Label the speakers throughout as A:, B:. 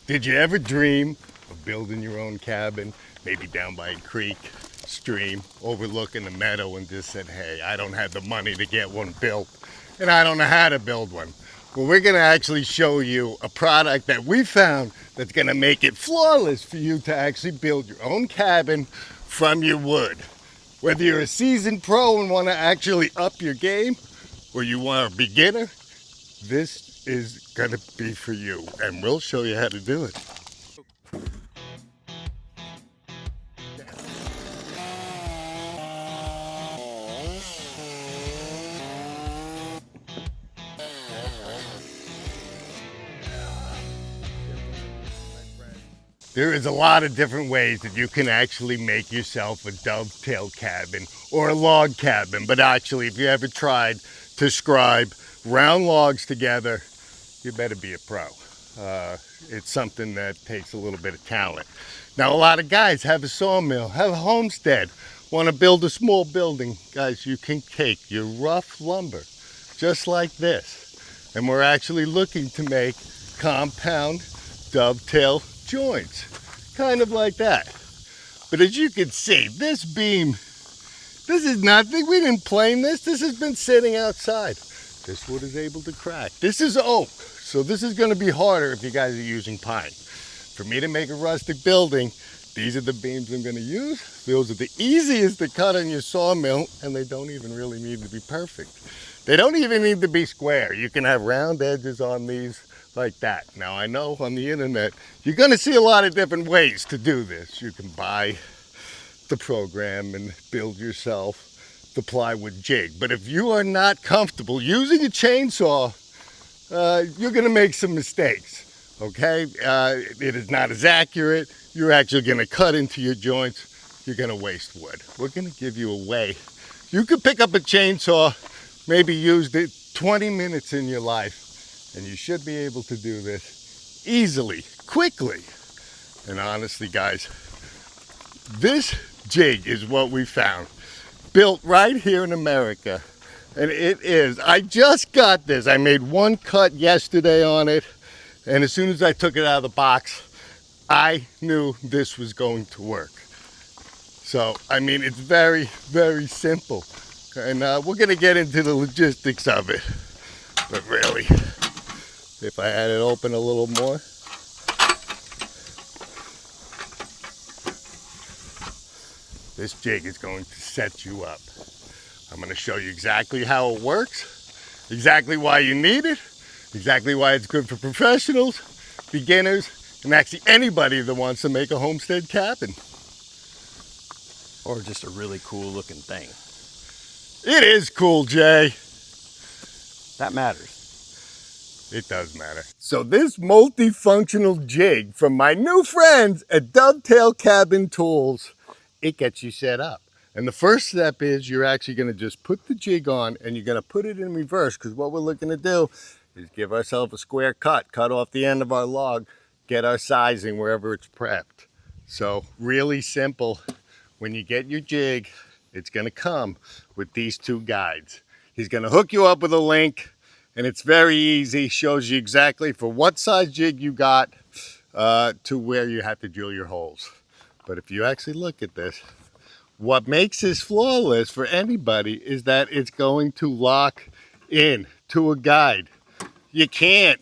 A: Did you ever dream of building your own cabin, maybe down by a creek, stream, overlooking the meadow, and just said, hey, I don't have the money to get one built, and I don't know how to build one? Well, we're going to actually show you a product that we found that's going to make it flawless for you to actually build your own cabin from your wood. Whether you're a seasoned pro and want to actually up your game, or you are a beginner, this is going to be for you, and we'll show you how to do it. There is a lot of different ways that you can actually make yourself a dovetail cabin or a log cabin. But actually, if you ever tried to scribe round logs together, you better be a pro. It's something that takes a little bit of talent. Now, a lot of guys have a sawmill, have a homestead, want to build a small building. Guys, you can take your rough lumber just like this. And we're actually looking to make compound dovetail joints, kind of like that. But as you can see, this beam, this is nothing. We didn't plane this. This has been sitting outside. This wood is able to crack. This is oak, so this is going to be harder if you guys are using pine. For me to make a rustic building, these are the beams I'm going to use. Those are the easiest to cut on your sawmill, and they don't even really need to be perfect. They don't even need to be square. You can have round edges on these like that. Now, I know on the internet, you're going to see a lot of different ways to do this. You can buy the program and build yourself the plywood jig. But if you are not comfortable using a chainsaw, you're going to make some mistakes. Okay, it is not as accurate. You're actually going to cut into your joints. You're going to waste wood. We're going to give you a way. You could pick up a chainsaw, maybe use it 20 minutes in your life, and you should be able to do this easily, quickly. And honestly, guys, this jig is what we found, built right here in America. And it is, I just got this. I made one cut yesterday on it. And as soon as I took it out of the box, I knew this was going to work. So, I mean, it's very, very simple. And we're going to get into the logistics of it. But really, if I had it open a little more. This jig is going to set you up. I'm going to show you exactly how it works, exactly why you need it, exactly why it's good for professionals, beginners, and actually anybody that wants to make a homestead cabin.
B: Or just a really cool looking thing.
A: It is cool, Jay.
B: That matters.
A: It does matter. So this multifunctional jig from my new friends at Dovetail Cabin Tools, it gets you set up. And the first step is you're actually going to just put the jig on and you're going to put it in reverse, because what we're looking to do is give ourselves a square cut off the end of our log, get our sizing wherever it's prepped. So really simple. When you get your jig, it's going to come with these two guides. He's going to hook you up with a link, and it's very easy. Shows you exactly for what size jig you got to where you have to drill your holes. But if you actually look at this, what makes this flawless for anybody is that it's going to lock in to a guide. You can't,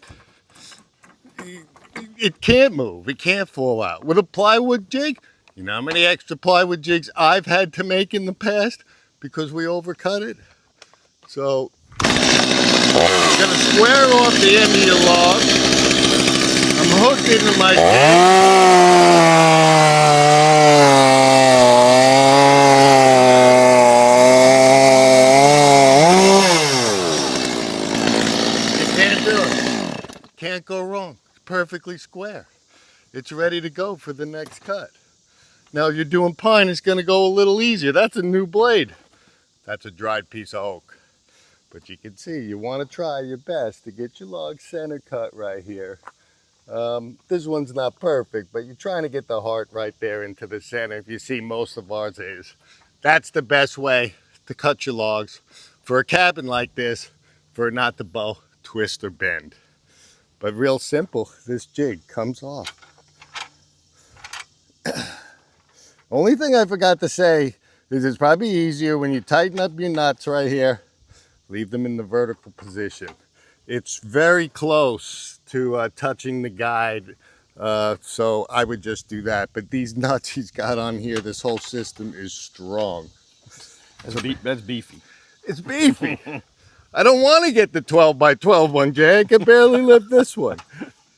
A: it can't move, it can't fall out. With a plywood jig, you know how many extra plywood jigs I've had to make in the past because we overcut it? So, I'm gonna square off the end of your log. I'm hooked into my Can't go wrong. It's perfectly square. It's ready to go for the next cut. Now, if you're doing pine, it's going to go a little easier. That's a new blade. That's a dried piece of oak. But you can see, you want to try your best to get your log center cut right here. This one's not perfect, but you're trying to get the heart right there into the center. If you see, most of ours is. That's the best way to cut your logs for a cabin like this, for it not to bow, twist, or bend. But real simple, this jig comes off. Only thing I forgot to say is it's probably easier when you tighten up your nuts right here, leave them in the vertical position. It's very close to touching the guide, so I would just do that. But these nuts he's got on here, this whole system is strong.
B: That's beefy.
A: It's beefy. I don't want to get the 12 by 12 one, Jay. I can barely lift this one.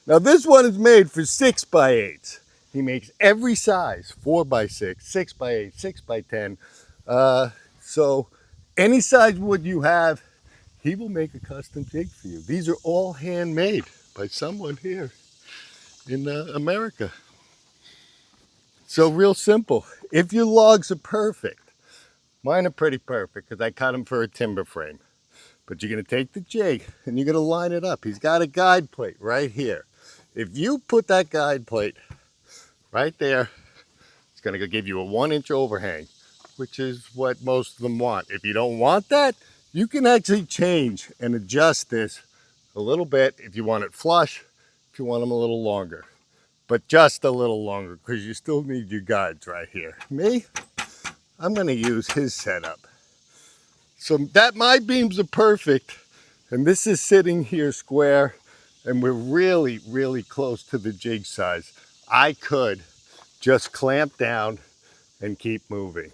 A: Now this one is made for 6 by 8s. He makes every size, 4 by 6, 6 by 8, 6 by 10. So any size wood you have, he will make a custom jig for you. These are all handmade by someone here in America. So real simple. If your logs are perfect, mine are pretty perfect because I cut them for a timber frame. But you're going to take the jig and you're going to line it up. He's got a guide plate right here. If you put that guide plate right there, it's going to give you a 1-inch overhang, which is what most of them want. If you don't want that, you can actually change and adjust this a little bit if you want it flush, if you want them a little longer. But just a little longer because you still need your guides right here. Me, I'm going to use his setup. So that my beams are perfect, and this is sitting here square, and we're really, really close to the jig size. I could just clamp down and keep moving.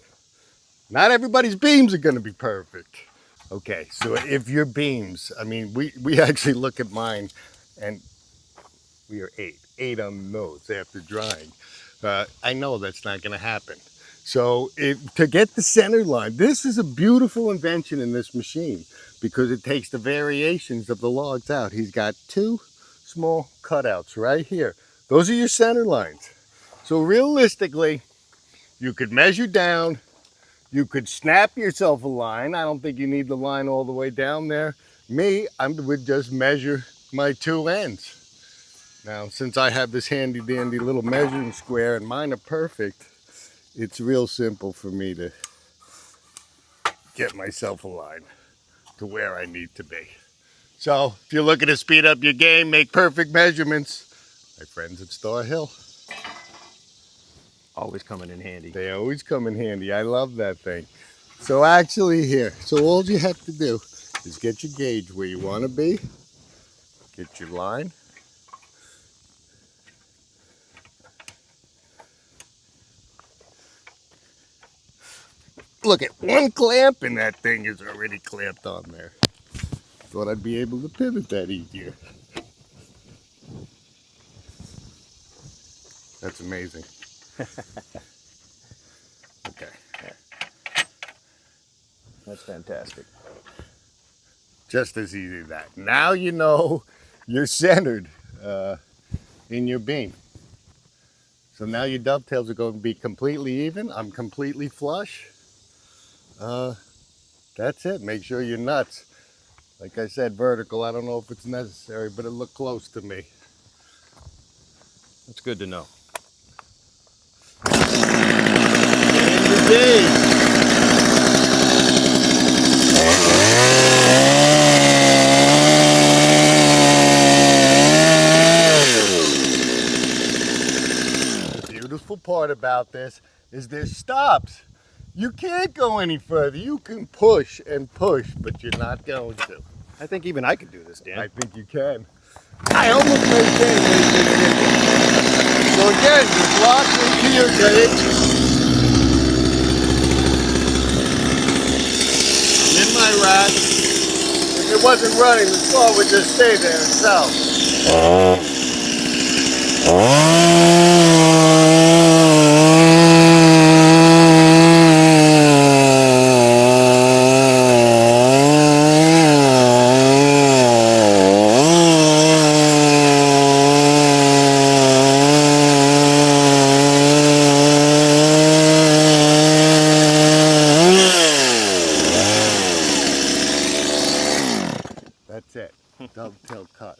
A: Not everybody's beams are going to be perfect. Okay, so if your beams, I mean, we actually look at mine, and we are 8 on the nose after drying. I know that's not going to happen. So to get the center line, this is a beautiful invention in this machine because it takes the variations of the logs out. He's got 2 small cutouts right here. Those are your center lines. So realistically, you could measure down, you could snap yourself a line. I don't think you need the line all the way down there. Me, I would just measure my 2 ends. Now, since I have this handy dandy little measuring square and mine are perfect, it's real simple for me to get myself a line to where I need to be. So if you're looking to speed up your game, make perfect measurements, my friends at Star Hill.
B: Always coming in handy.
A: They always come in handy. I love that thing. So actually here, so all you have to do is get your gauge where you want to be, get your line, look at one clamp and that thing is already clamped on there. Thought I'd be able to pivot that easier. That's amazing. Okay.
B: That's fantastic.
A: Just as easy as that. Now you know you're centered in your beam. So now your dovetails are going to be completely even. I'm completely flush. That's it. Make sure your nuts, like I said, vertical. I don't know if it's necessary, but it looked close to me.
B: That's good to know.
A: The beautiful part about this is there's stops. You can't go any further. You can push and push, but you're not going to.
B: I think even I could do this, Dan.
A: I think you can. I almost maintained it. So again, just lock into your gauge. In my rack. If it wasn't running, the saw would just stay there itself. That's it. Dovetail cut.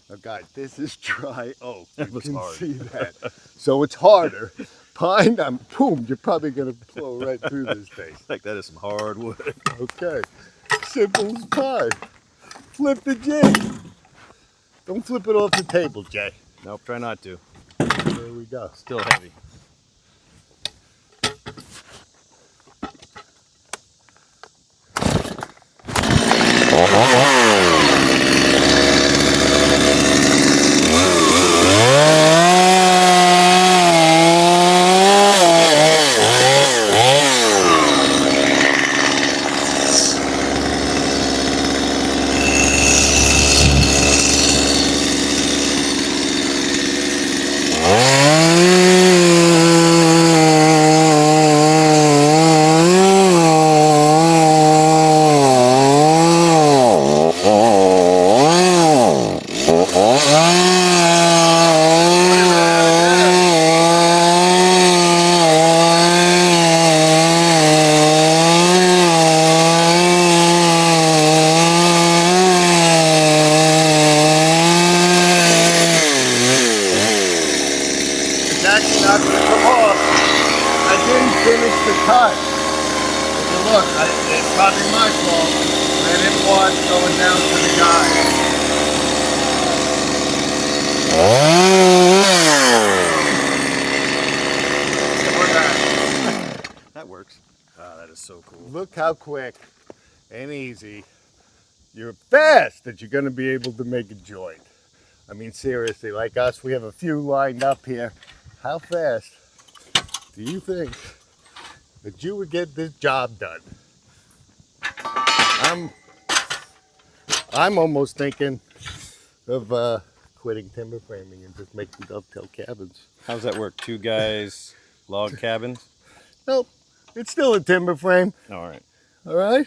A: Now guys, this is dry oak. You can see that. So it's harder. Pine, boom, you're probably going to blow right through this thing.
B: Like that is some hard wood.
A: Okay. Simple as pie. Flip the jig. Don't flip it off the table, Jay.
B: Nope, try not to.
A: There we go.
B: Still heavy.
A: It's actually not going to come off. I didn't finish the cut. If you look, it's probably my fault. I didn't watch going down to the guy.
B: That works. Ah, that is so cool.
A: Look how quick and easy. You're fast that you're going to be able to make a joint. I mean, seriously, like us, we have a few lined up here. How fast do you think that you would get this job done? I'm almost thinking of quitting timber framing and just making dovetail cabins.
B: How does that work? 2 guys, log cabins?
A: Nope, it's still a timber frame,
B: All right.
A: all right?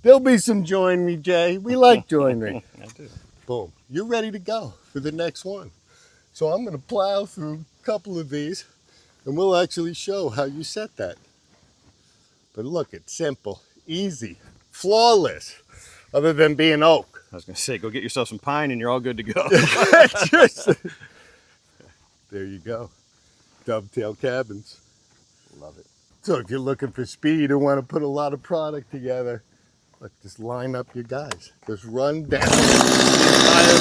A: There'll be some joinery, Jay. We like joinery.
B: I do.
A: Boom, you're ready to go for the next one. So I'm gonna plow through a couple of these and we'll actually show how you set that. But look, it's simple, easy, flawless, other than being oak.
B: I was going to say, go get yourself some pine and you're all good to go.
A: There you go, dovetail cabins.
B: Love it.
A: So if you're looking for speed and want to put a lot of product together, look, just line up your guys. Just run down the entire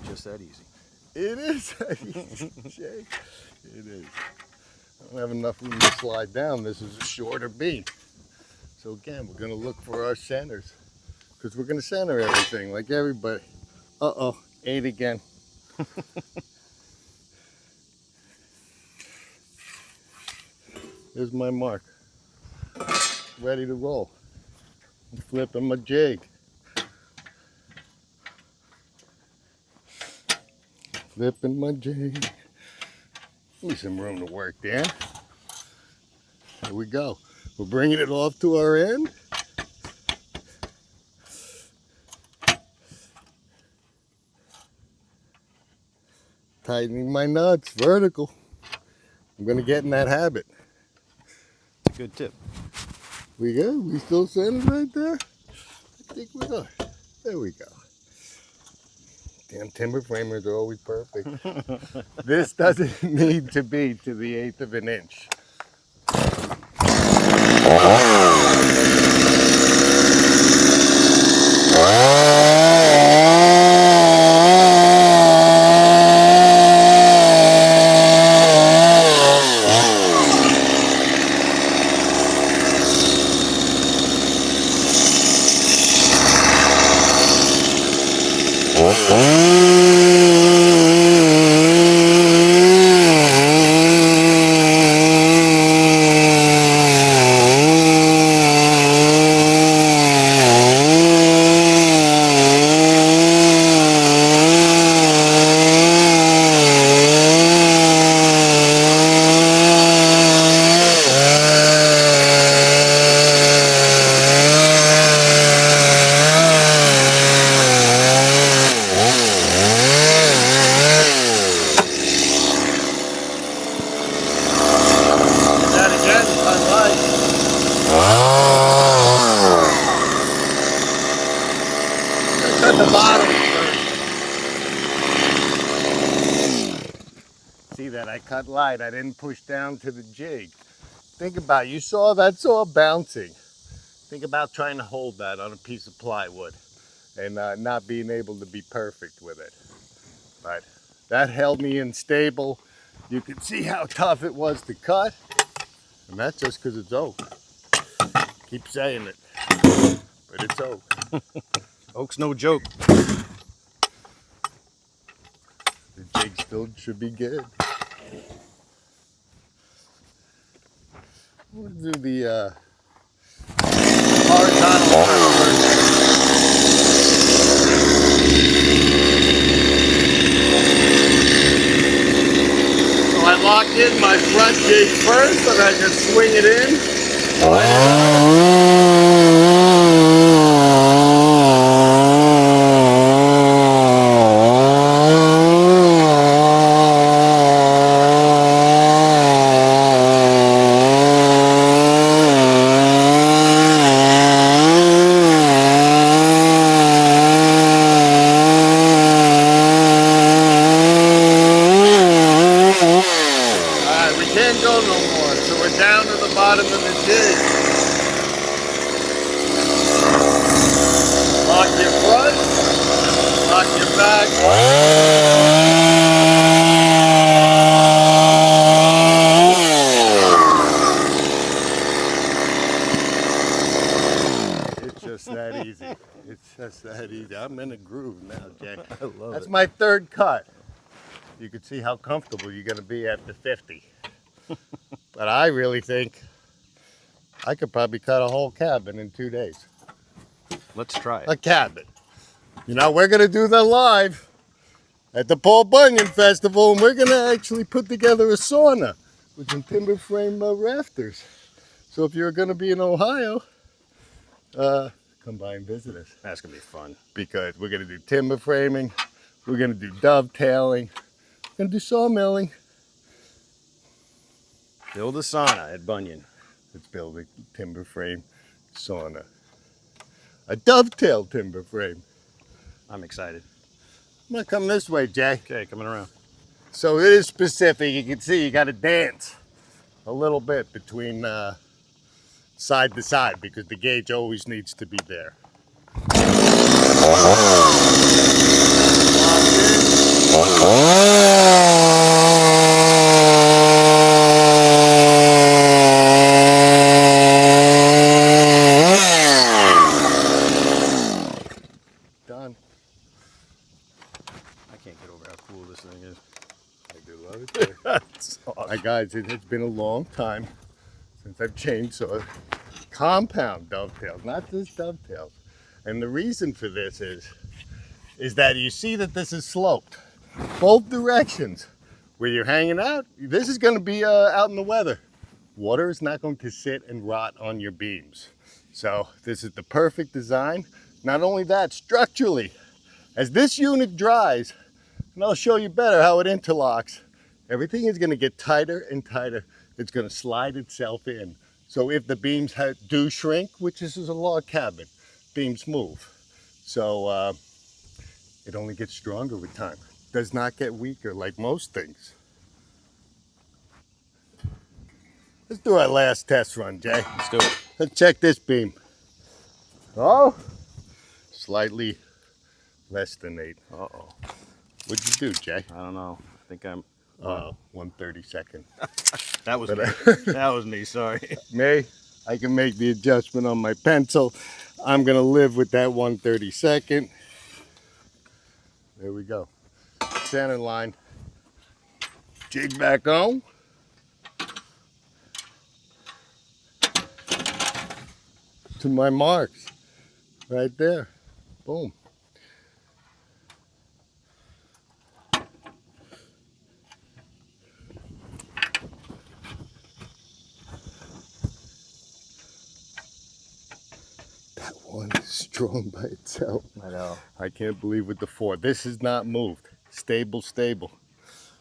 B: Just that easy.
A: It is easy, Jay. It is. I don't have enough room to slide down. This is a shorter beam. So again, we're gonna look for our centers because we're gonna center everything like everybody. Uh-oh, 8 again. Here's my mark. Ready to roll. I'm flipping my jig. Flipping my jig. Need some room to work, Dan. Here we go. We're bringing it off to our end. Tightening my nuts, vertical. I'm gonna get in that habit.
B: Good tip.
A: We good? We still centered right there? I think we are. There we go. Damn timber framers are always perfect. This doesn't need to be to the 1/8 of an inch. see that I cut light. I didn't push down to the jig. Think about it. You saw that's all bouncing. Think about trying to hold that on a piece of plywood and not being able to be perfect with it. But that held me in stable. You can see how tough it was to cut. And that's just because it's oak. Keep saying it, but it's oak.
B: Oak's no joke.
A: The jig still should be good. We'll do the horizontal first. So I locked in my front jig first, and I just swing it in. Can't go no more, so we're down to the bottom of the jig. Lock your front, lock your back. It's just that easy. It's just that easy. I'm in a groove now, Jay.
B: I love
A: That's
B: it.
A: my third cut. You can see how comfortable you're going to be after 50. But I really think I could probably cut a whole cabin in 2 days.
B: Let's try it.
A: A cabin. You know, we're going to do that live at the Paul Bunyan Festival, and we're going to actually put together a sauna with some timber frame rafters. So if you're going to be in Ohio, come by and visit us.
B: That's going to be fun.
A: Because we're going to do timber framing, we're going to do dovetailing, we're going to do sawmilling.
B: Build a sauna at Bunyan.
A: Let's build a timber frame sauna. A dovetail timber frame.
B: I'm excited.
A: I'm gonna come this way, Jay.
B: Okay, coming around.
A: So it is specific. You can see you got to dance a little bit between side to side because the gauge always needs to be there. Done.
B: I can't get over how cool this thing is.
A: I do love it there.
B: That's awesome.
A: Hi guys, it has been a long time since I've chainsaw compound dovetails, not just dovetails. And the reason for this is that you see that this is sloped. Both directions. Where you're hanging out, this is going to be out in the weather. Water is not going to sit and rot on your beams. So this is the perfect design. Not only that, structurally, as this unit dries, and I'll show you better how it interlocks, everything is going to get tighter and tighter. It's going to slide itself in. So if the beams do shrink, which this is a log cabin, beams move. So it only gets stronger with time. Does not get weaker like most things. Let's do our last test run, Jay.
B: Let's do it.
A: Let's check this beam. Oh, slightly less than 8.
B: Uh-oh.
A: What'd you do, Jay?
B: I don't know. I think I'm...
A: 1/32.
B: That was
A: But,
B: me. That was me, sorry.
A: I can make the adjustment on my pencil. I'm gonna live with that 1/32. There we go. Center line. Jig back on. To my marks. Right there. Boom. That one is strong by itself.
B: I know.
A: I can't believe with the 4. This is not moved. Stable, stable.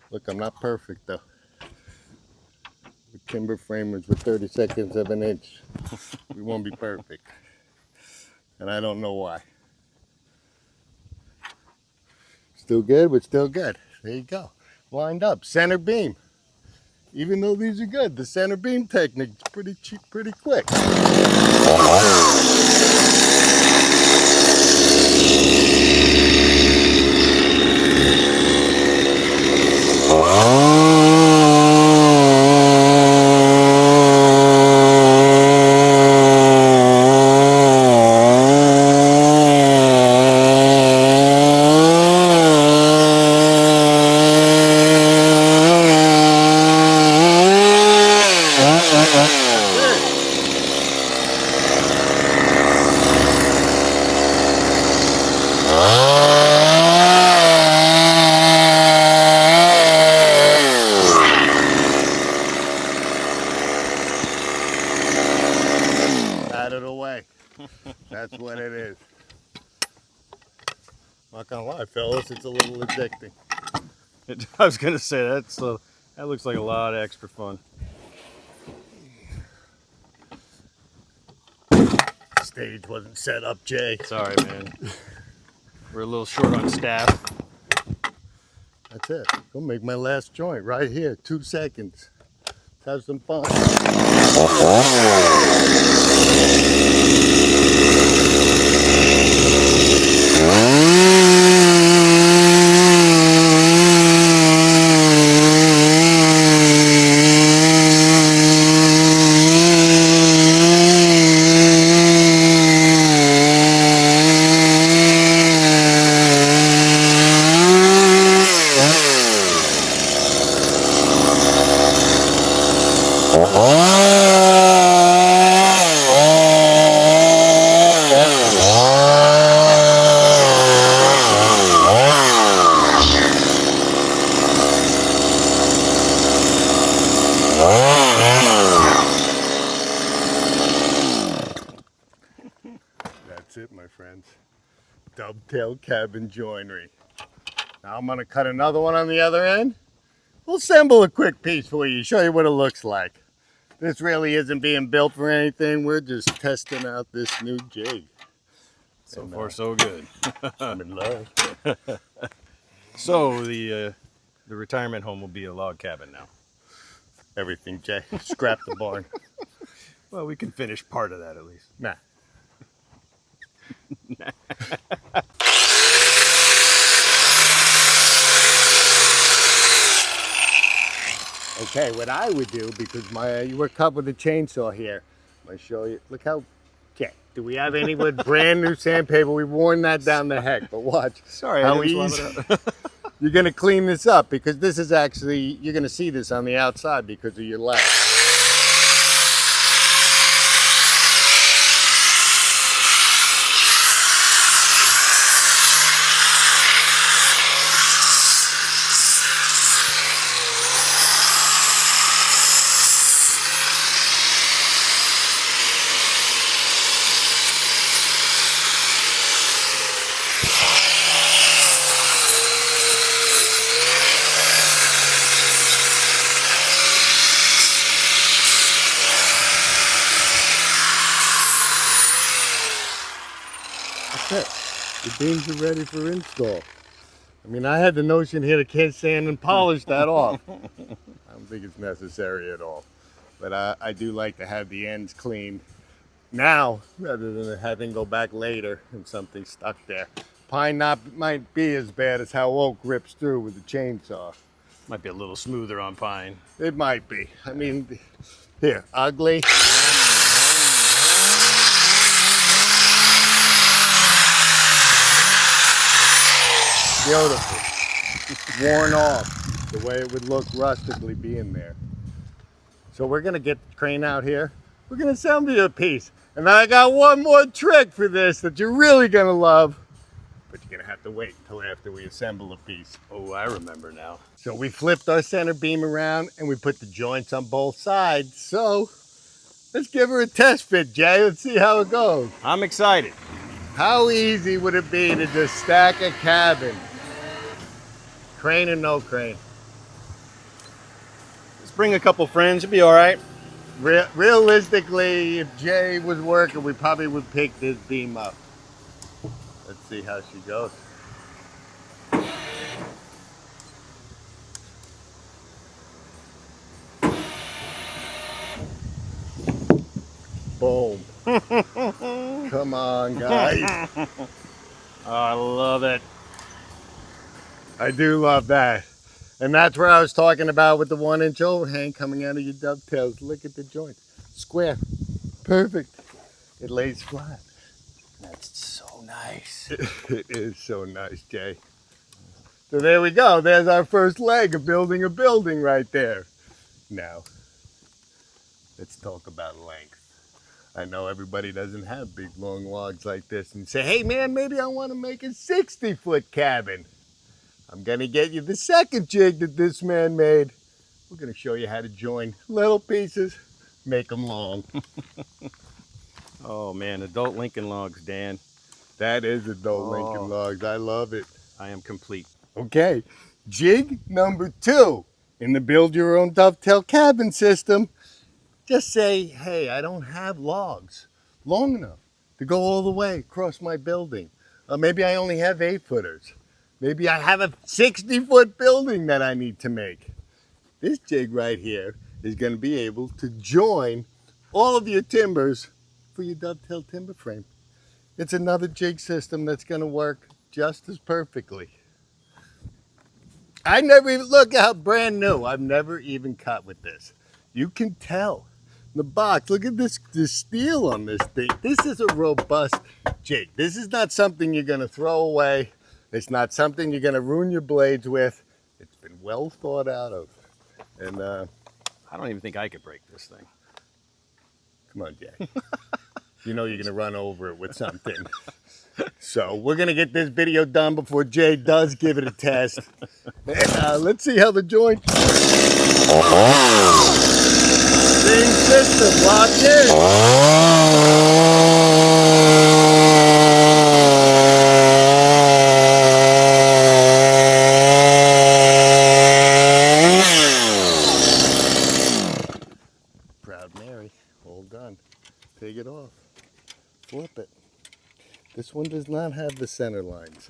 A: Look, I'm not perfect though. With timber framers with 32nds of an inch, we won't be perfect. And I don't know why. Still good, but still good. There you go. Lined up, center beam. Even though these are good, the center beam technique's pretty cheap, pretty quick. Out of the way. That's what it is. Not gonna lie, fellas, it's a little addicting.
B: I was gonna say that looks like a lot of extra fun.
A: Stage wasn't set up, Jay.
B: Sorry, man. We're a little short on staff.
A: That's it. Go make my last joint right here. 2 seconds. Let's have some fun. That's it, my friends. Dovetail Cabin joinery. Now I'm gonna cut another one on the other end. We'll assemble a quick piece for you, show you what it looks like. This really isn't being built for anything. We're just testing out this new jig.
B: So far, so good.
A: I'm in love.
B: So the retirement home will be a log cabin now.
A: Everything, Jay. Scrap the barn.
B: Well, we can finish part of that at least.
A: Nah. Okay, what I would do, because we're cut with a chainsaw here, I'm gonna show you. Look how. Okay, do we have any with brand new sandpaper? We've worn that down the heck, but watch.
B: Sorry,
A: how
B: I didn't
A: easy.
B: swab it up.
A: You're gonna clean this up because this is actually, you're gonna see this on the outside because of your leg. That's it. The beams are ready for install. I mean, I had the notion here to can't sand and polish that off. I don't think it's necessary at all. But I do like to have the ends cleaned now rather than having to go back later and something stuck there. Pine might be as bad as how oak rips through with the chainsaw.
B: Might be a little smoother on pine.
A: It might be. I mean, here, ugly. Beautiful. Worn off the way it would look rustically being there. So we're gonna get the crane out here. We're gonna assemble you a piece. And then I got one more trick for this that you're really gonna love. But you're gonna have to wait until after we assemble a piece.
B: Oh, I remember now.
A: So we flipped our center beam around and we put the joints on both sides. So let's give her a test fit, Jay. Let's see how it goes.
B: I'm excited.
A: How easy would it be to just stack a cabin? Crane or no crane?
B: Let's bring a couple friends. You'll be all right.
A: Realistically, if Jay was working, we probably would pick this beam up. Let's see how she goes. Come on, guys.
B: Oh, I love it.
A: I do love that. And that's where I was talking about with the 1-inch overhang coming out of your dovetails. Look at the joint. Square. Perfect. It lays flat.
B: That's so nice.
A: It is so nice, Jay. So there we go. There's our first leg of building a building right there. Now, let's talk about length. I know everybody doesn't have big long logs like this and say, hey man, maybe I want to make a 60-foot cabin. I'm going to get you the second jig that this man made. We're going to show you how to join little pieces, make them long.
B: Oh man, adult Lincoln logs, Dan.
A: That is adult Lincoln logs. I love it.
B: I am complete.
A: Okay, jig number 2 in the build your own dovetail cabin system. Just say, hey, I don't have logs long enough to go all the way across my building. Maybe I only have 8-footers. Maybe I have a 60-foot building that I need to make. This jig right here is going to be able to join all of your timbers for your dovetail timber frame. It's another jig system that's going to work just as perfectly. I never even, look how brand new. I've never even cut with this. You can tell. The box, look at this steel on this thing. This is a robust jig. This is not something you're going to throw away. It's not something you're going to ruin your blades with. It's been well thought out of. And
B: I don't even think I could break this thing.
A: come on, Jay. You know you're going to run over it with something. So we're going to get this video done before Jay does give it a test. And let's see how the joint. Same system, locked in. Proud Mary, all done. Take it off, flip it. This one does not have the center lines.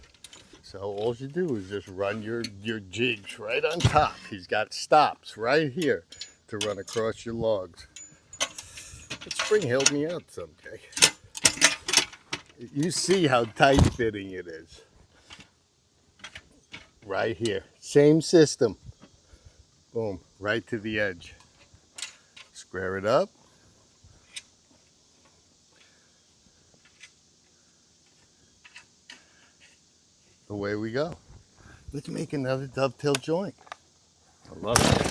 A: So all you do is just run your jigs right on top. He's got stops right here to run across your logs. That spring held me out someday. You see how tight fitting it is. Right here, same system. Boom, right to the edge. Square it up. Away we go. Let's make another dovetail joint.
B: I love it.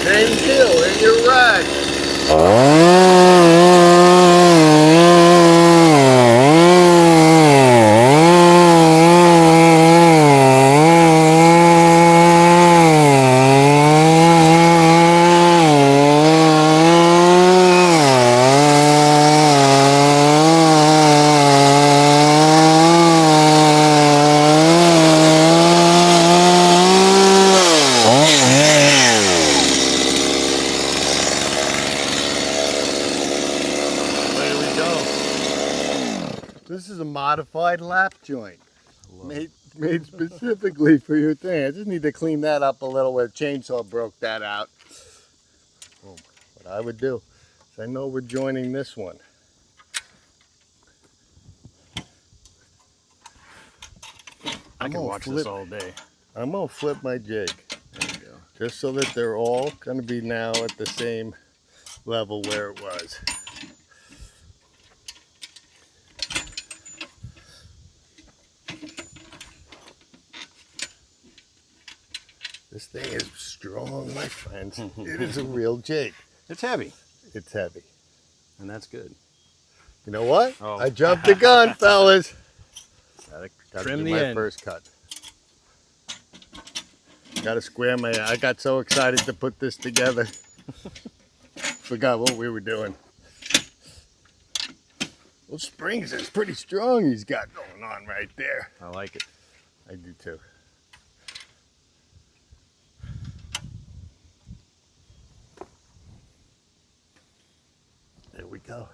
A: Same deal in your rack. This is a modified lap joint, made specifically for your thing. I just need to clean that up a little where the chainsaw broke that out. Boom. What I would do is I know we're joining this one.
B: I can watch this all day.
A: I'm going to flip my jig.
B: There you go.
A: Just so that they're all going to be now at the same level where it was. This thing is strong, my friends. It is a real jig.
B: It's heavy.
A: It's heavy.
B: And that's good.
A: You know what?
B: Oh.
A: I jumped the gun, fellas.
B: Gotta
A: Gotta
B: trim
A: do
B: the
A: my
B: end.
A: first cut. Gotta square my. I got so excited to put this together. Forgot what we were doing. Those springs is pretty strong he's got going on right there.
B: I like it.
A: I do too. There we go.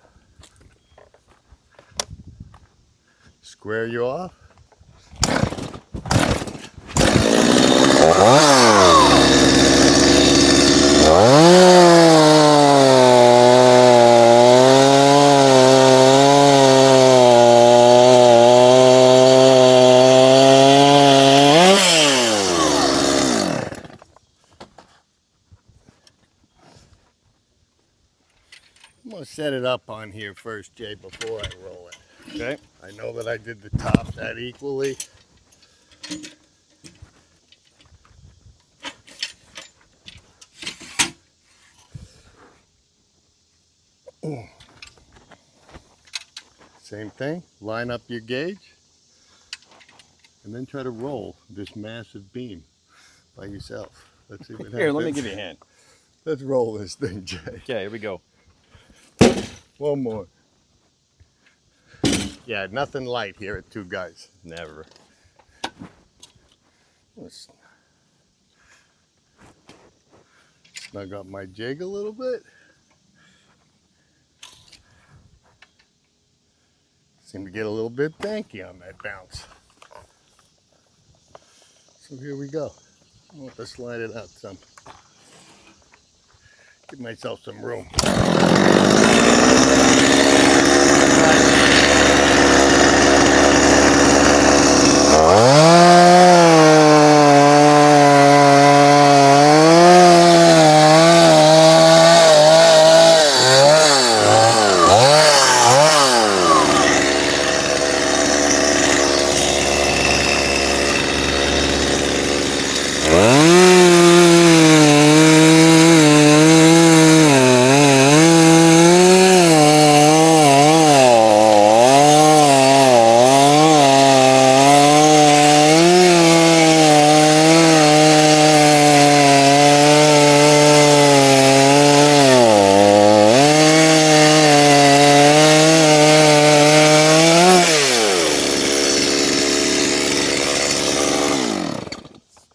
A: Square you off. I'm gonna set it up on here first, Jay, before I roll it.
B: Okay.
A: I know that I did the top that equally. Same thing, line up your gauge and then try to roll this massive beam by yourself. Let's see what happens.
B: Here, let me give you a hand.
A: Let's roll this thing, Jay.
B: Okay, here we go.
A: One more. Yeah, nothing light here at Two Guys.
B: Never. Let's
A: snug up my jig a little bit. Seem to get a little bit banky on that bounce. So here we go. I'm going to slide it out some. Give myself some room.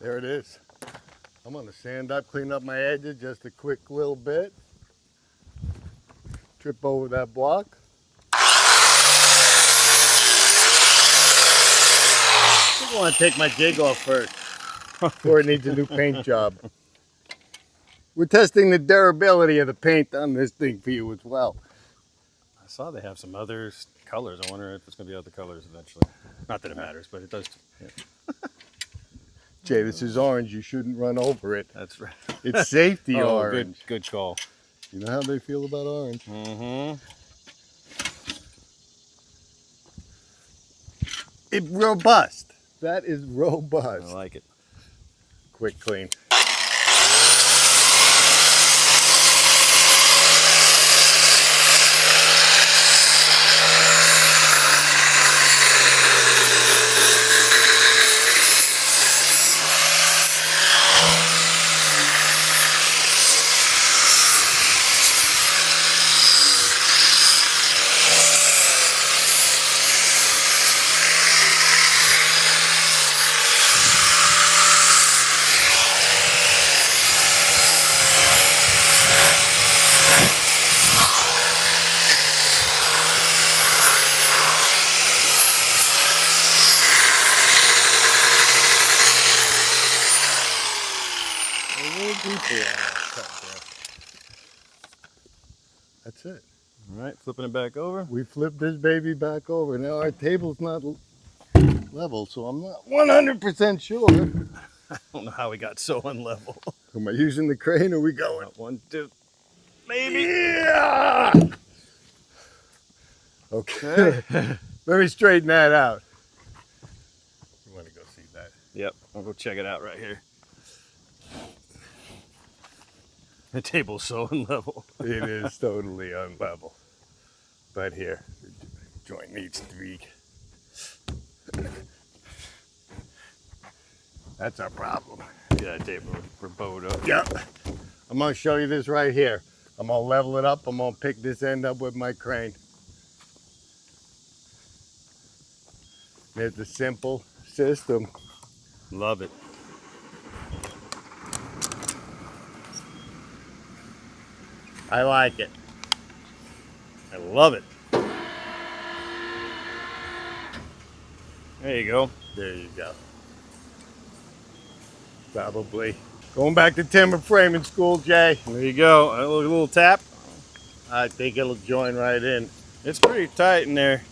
A: There it is. I'm going to sand up, clean up my edges just a quick little bit. Trip over that block. I think I want to take my jig off first before it needs a new paint job. We're testing the durability of the paint on this thing for you as well.
B: I saw they have some other colors. I wonder if it's going to be other colors eventually. Not that it matters, but it does. Yeah.
A: Jay, this is orange. You shouldn't run over it.
B: That's right.
A: It's safety
B: Oh,
A: orange.
B: good call.
A: You know how they feel about orange.
B: Mm-hmm.
A: It's robust. That is robust.
B: I like it.
A: Quick clean. That's it.
B: All right, flipping it back over.
A: We flipped this baby back over. Now our table's not level, so I'm not 100% sure.
B: I don't know how we got so unlevel.
A: Am I using the crane or are we going?
B: 1, 2, maybe.
A: Yeah! Okay. Let me straighten that out. You want to go see that?
B: Yep, I'll go check it out right here. The table's so unlevel.
A: It is totally unlevel. But here, the joint needs tweak. That's our problem.
B: Yeah, table we're bowed up.
A: Yep. I'm going to show you this right here. I'm going to level it up. I'm going to pick this end up with my crane. It's a simple system.
B: Love it.
A: I like it.
B: I love it. There you go.
A: There you go. Probably. Going back to timber framing school, Jay.
B: There you go. A little tap.
A: I think it'll join right in.
B: It's pretty tight in there.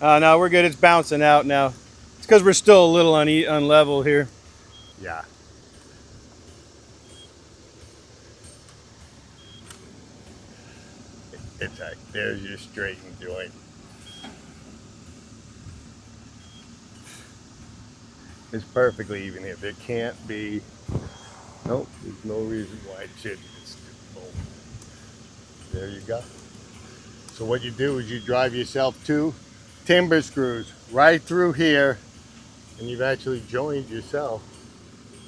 B: No, we're good. It's bouncing out now. It's because we're still a little unlevel here.
A: Yeah. It's like, there's your straightened joint. It's perfectly even here. There can't be, nope, there's no reason why it shouldn't. It's boom. There you go. So what you do is you drive yourself 2 timber screws right through here, and you've actually joined yourself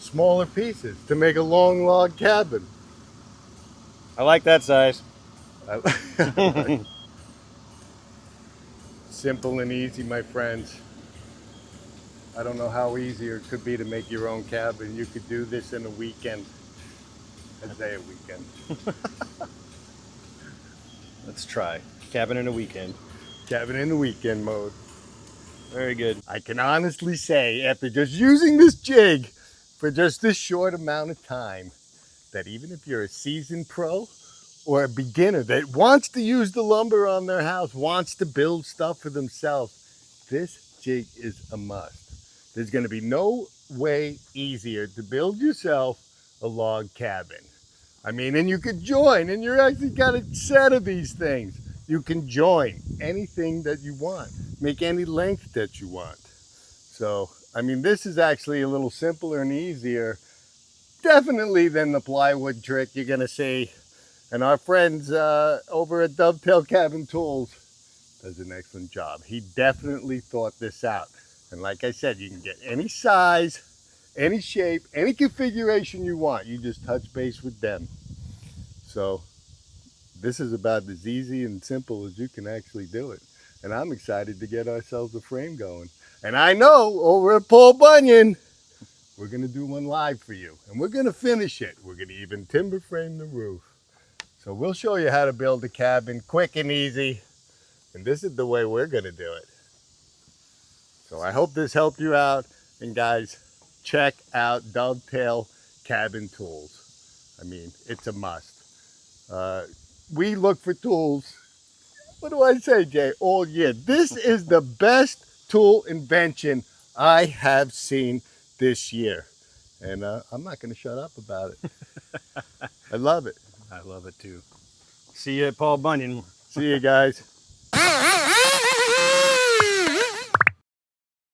A: smaller pieces to make a long log cabin.
B: I like that size.
A: Simple and easy, my friends. I don't know how easier it could be to make your own cabin. You could do this in a weekend. I'd say a weekend.
B: Let's try. Cabin in a weekend.
A: Cabin in the weekend mode.
B: Very good.
A: I can honestly say, after just using this jig for just this short amount of time, that even if you're a seasoned pro or a beginner that wants to use the lumber on their house, wants to build stuff for themselves, this jig is a must. There's going to be no way easier to build yourself a log cabin. I mean, and you could join, and you're actually got a set of these things. You can join anything that you want, make any length that you want. So, I mean, this is actually a little simpler and easier, definitely, than the plywood trick you're gonna see. And our friends over at Dovetail Cabin Tools does an excellent job. He definitely thought this out. And like I said, you can get any size, any shape, any configuration you want. You just touch base with them. So this is about as easy and simple as you can actually do it. And I'm excited to get ourselves a frame going. And I know over at Paul Bunyan, we're gonna do one live for you. And we're gonna finish it. We're gonna even timber frame the roof. So we'll show you how to build a cabin quick and easy. And this is the way we're gonna do it. So I hope this helped you out. And guys, check out Dovetail Cabin Tools. I mean, it's a must. We look for tools, what do I say, Jay, all year. This is the best tool invention I have seen this year. And I'm not going to shut up about it. I love it.
B: I love it too. See you at Paul Bunyan.
A: See you guys.